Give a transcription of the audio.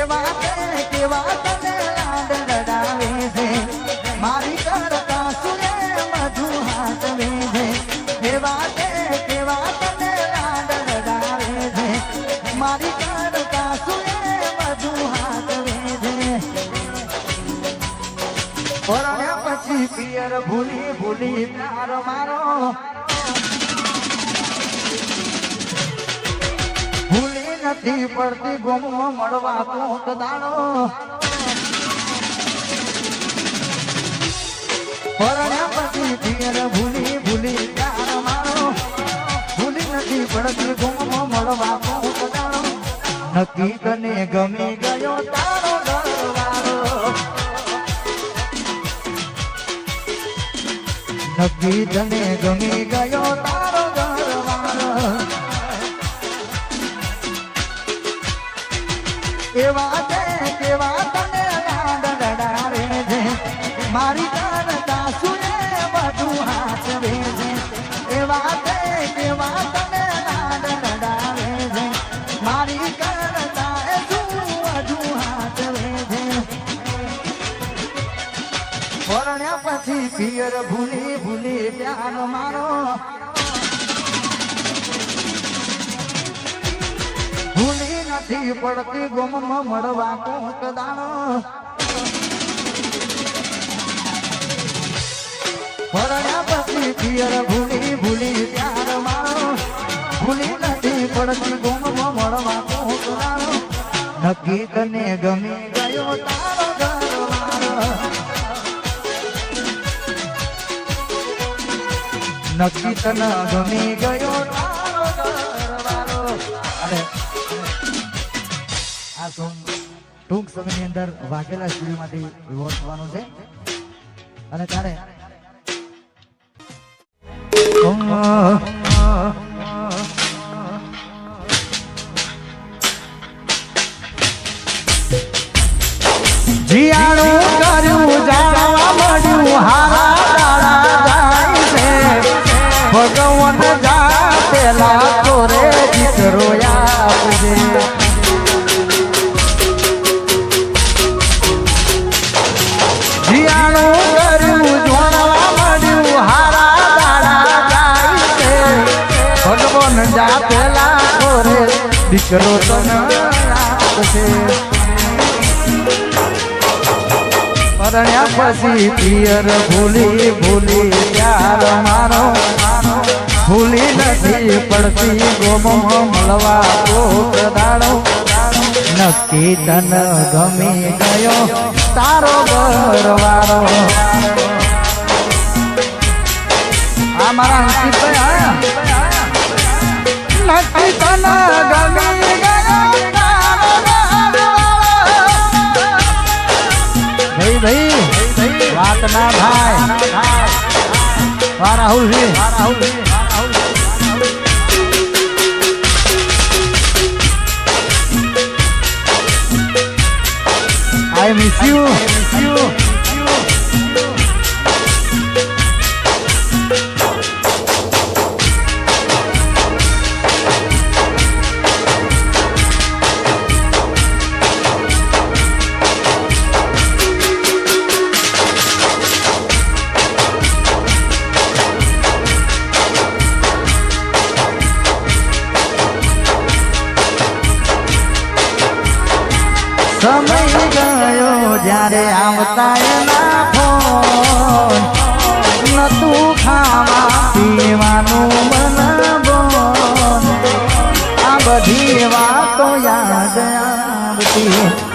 કેવા તને લાડ રડાવે છે મારી કરતા સુરે મધુ હાથવે છે કેવા તને લાડ રડાવે છે મારી કરતા સુરે મધુ હાથવે છે પરણ્યા પછી પિયર ભૂલી પ્યાર મારો ભૂલી નથી પડતી ગોમો મળવા કોક દાડો પરણ્યા પછી પિયર ભૂલી પ્યાર મારો ભૂલી નથી પડતી ગોમો મળવા કોક દાડો નક્કી તને ગમી ગયો તારો ઘરવાળો નક્કી તને ગમી ગયો તારો ઘરવાળો કેવા તને લાડ રડાવે છે મારી કરતા સુરે વધુ હાથવે છે કેવા તને લાડ રડાવે છે મારી કરતા વધુ હાથવે છે પરણ્યા પછી પિયર ભૂલી પ્યાર મારો ભૂલી નથી પડતી ગોમમાં મળવા કોક દાણો પરણ્યા પછી પિયર ભૂલી પ્યાર મારો ભૂલી નથી પડતી ગોમમાં મળવા કોક દાણો નક્કી તને ગમી ગયો તારો ઘરવાળો નક્કી તને ગમી ગયો તારો ઘરવાળો અને આ સોંગ ટૂંક સમયની અંદર વાઘેલા સ્ટુડિયોમાંથી રિવોર્ડ થવાનું છે અને ત્યારે જીયાણું કર્યું જાણવા મળ્યું હારા દાડા જાય છે ભગવાન જા પેલા તોરે દીકરો આપજે જીયાણું કર્યું જોણવા મળ્યું હારા દાડા જાય છે ભગવાન જા પેલા તોરે દીકરો તને આપશે પરણ્યા પછી પિયર ભૂલી પ્યાર મારો ભૂલી નથી પડતી ગોમો મળવા કોક દાડો નક્કી તન ગમી ગયો તારો ઘરવાળો આ મારા અંકિત નક્કી તન ગમી ગયો ભાઈ વાત ના ભાઈ વા રાહુલજી I miss you. સમય ગયો જ્યારે આવતા એના ફોન નતું ખાવા પીવાનું મન બોન આ બધી વાતો યાદ આવતી